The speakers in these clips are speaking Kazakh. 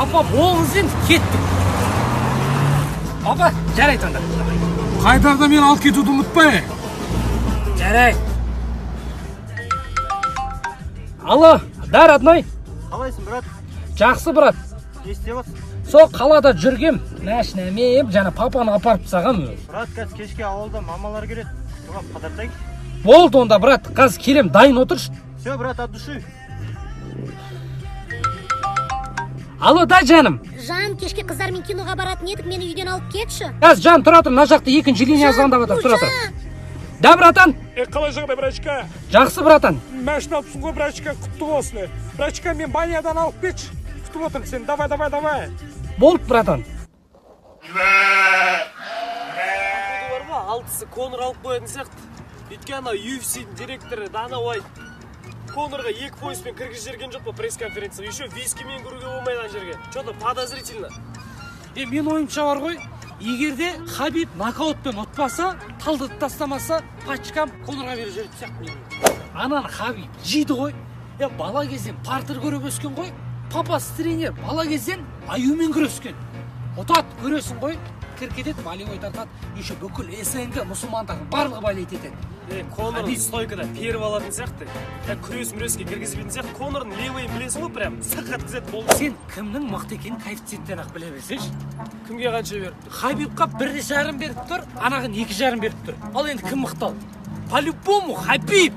Апа, болыңыз енді, кеттік. Апа, жарайды онда. Қайдарда мен алып кетуді ұмытпай. Жарай. Алло, да, родной. Қалайсың, брат? Жақсы, брат. Не істеп жатсың? Сол қалада жүргем, машинаммен, жана папаны апарып тастағам. Брат, қазір кешке ауылда мамалар келеді. Соған қыдыртайық. Болды онда, брат. Қазір келем, дайын отыршы. Все, брат, от души. Алло, да, жаным. Жан, кешке қыздармен киноға баратын едік, мені үйден алып кетші. Қазір жан тұра тұр, мына жақта екінші линия звондап жатыр, тұра тұр. Да, братан. Қалай жағдай, брачка? Жақсы, братан. Машина алыпсың ғой, брачка, құтты болсын. Брачка, мен банядан алып кетші. Күтіп отырмын сен, давай. Болды, братан. Бар ма? Алтысы Конор алып қоятын сияқты. Өйткені ана UFC-дің директоры Дана Уайт Конорға 2 пояспен кіргіз жерген жоқ па пресс-конференция. Еще вискимен кіруге болмайды ана жерге. Что-то подозрительно. Мен ойымша бар ғой, егерде Хабиб нокаутпен ұтпаса, талды тастамаса, пачкам Конорға беріп жіберетін сияқты. Анан Хабиб жейді ғой. Бала кезден партер көріп өскен ғой. Папасы тренер, бала кезден аюмен күрескен. Ұтат көресің ғой, кіркетеді, болевой тартады. Еще бүкіл СНГ мұсылмандардың барлығы болеть етеді. Конор стойкада періп алатын сияқты. Күрес-мүреске кіргізбейтін сияқты. Конордың левойын білесің ғой, прям сақат кізет болды. Сен кімнің мықты екенін коэффициенттен ақ біле білсеш? Кімге қанша беріп тұр? Хабибқа 1,5 беріп тұр, анағын 2,5 беріп тұр. Ал енді кім мықты? По-любому Хабиб.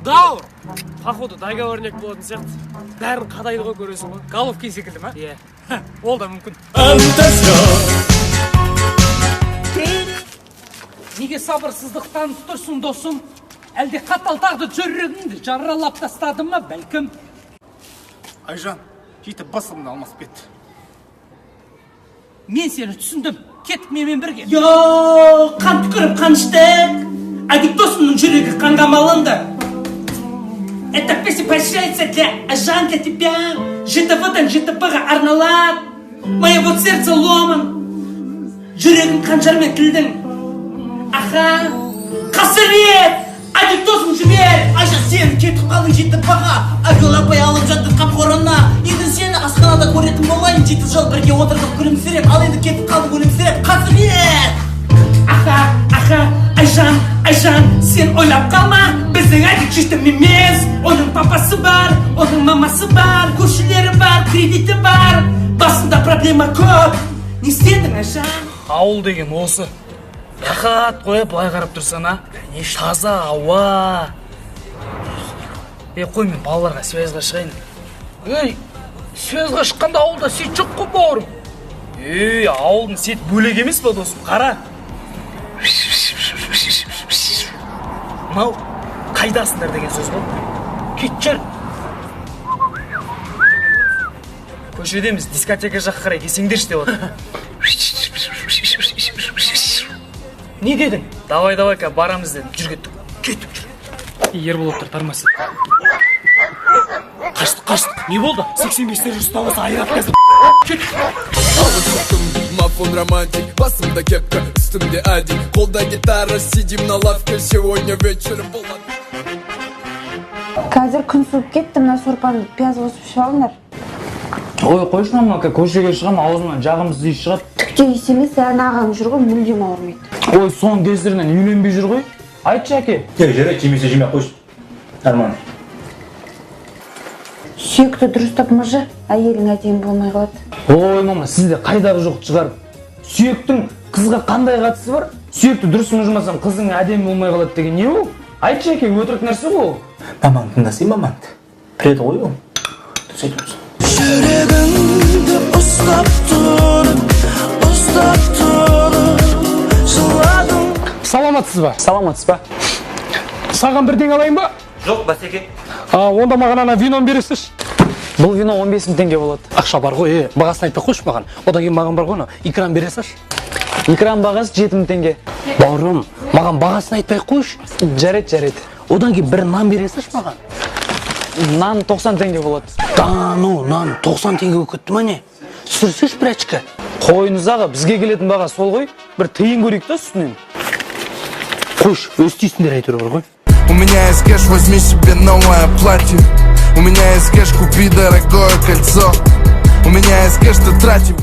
Даур. Походу договорник болатын сияқты. Бәрін қадайды ғой көресің ғой. Головкин секілді ма? Иә. Ол да мүмкін. Неге сабырсыздық танып тұрсың, досым? Әлде қатал тағды жүрегіңді жаралап тастады ма, бәлкім? Айжан, жетіп басымды алмасып кетті. Мен сені түсіндім. Кеттік менімен бірге. Қан түкіріп қаныштық. Адиктосының жүрегі қанға малынды. Эта песня прощается для Жан, для тебя. ЖТВ-дан ЖТП-ға арналады. Моего сердца ломан. Жүрегін қанжармен тілдің. Аха, қасірет. Адиктосың жібер. Айша, сен кетіп қалдың ЖТП-ға. Агылапай алып жаттың қамқорына. Енді сені асханада көретін болайын. 7 жыл бірге отырдық күлімсіреп. Ал енді кетіп қалдың күлімсіреп. Қасірет. Аха, Айжан, сен ойлап қалма. Біздің әдік жүйттім емес. Оның папасы бар, оның мамасы бар, көршілері бар, кредиті бар. Басында проблема көп. Не істедің, Айжан? Ауыл деген осы. Рахат қойып былай қарап тұрсан, а? Таза ауа. Қой, мен балаларға связьға шығайын. Связьға шыққанда ауылда сет жоқ қой, бауырым. Ауылдың сет бөлек емес па, досым? Қара. Мынау қайдасыңдар деген сөз ғой. Кет жүр. Көшедеміз, дискотека жаққа қарай кесеңдерші деп отыр. Не дедің? Давай-ка барамыз дедім. Жүр кеттік. Кеттік жүр. Ерболаттар тармасы. Қаштық. Не болды? 85-тер ұстамасы айрап қазір. Кеттік. Мафон романтик, басымда кепка, үстімде адик. Қолда гитара, сидим на лавке, сегодня вечером болады. Қазір күн суып кетті, мына сорпаны пияз қосып ішіп алыңдар. Ой, қойшы мамака, көшеге шығам, аузымнан жағымыз үй шығады. Түкте ес емес, ағаң жүр ғой, мүлдем ауырмайды. Ой, соң кесірінен үйленбей жүр ғой. Айтшы әке. Жарайды, жемесе жеме қойшы. Арман. Сүйекті дұрыстап мыжы, әйелің әдемі болмай қалады. Ой, мама, сізде қайдағы жоқ шығар. Сүйектің қызға қандай қатысы бар? Сүйекті дұрыс мұжымасам, қызың әдемі болмай қалады деген не ол? Айтшы әке, өтірік нәрсе ол. Мамаң тыңдасың, мамаңды. Пред ғой ол. Дұрыс айтып тұрсың. Жүрегімді ұстап тұрып, жыладым. Саламатсыз ба? Саған бірден алайын ба? Жоқ, басеке. Онда маған ана виноны бересіз. Бұл вино 15 000 теңге болады. Ақша бар ғой, бағасын айтпай қойшы маған. Одан кейін маған бар ғой, экран бересіз. Экран бағасы 7 000 теңге. Бауырым, маған бағасын айтпай қойшы. Жарайды. Одан кейін бір нан бересіз маған. Нан 90 теңге болады. Нан 90 теңге өкетті ма не? Сүрсіз бірәчкі. Қойыңыз аға, бізге келетін баға сол ғой. Бір тиын көрейік та үстінен. Қойш, өстейсіңдер әйтеуір бар ғой. У меня есть кэш, возьми себе новое платье. У меня есть кэш, купи дорогое кольцо. У У меня есть кэш, ты трать его.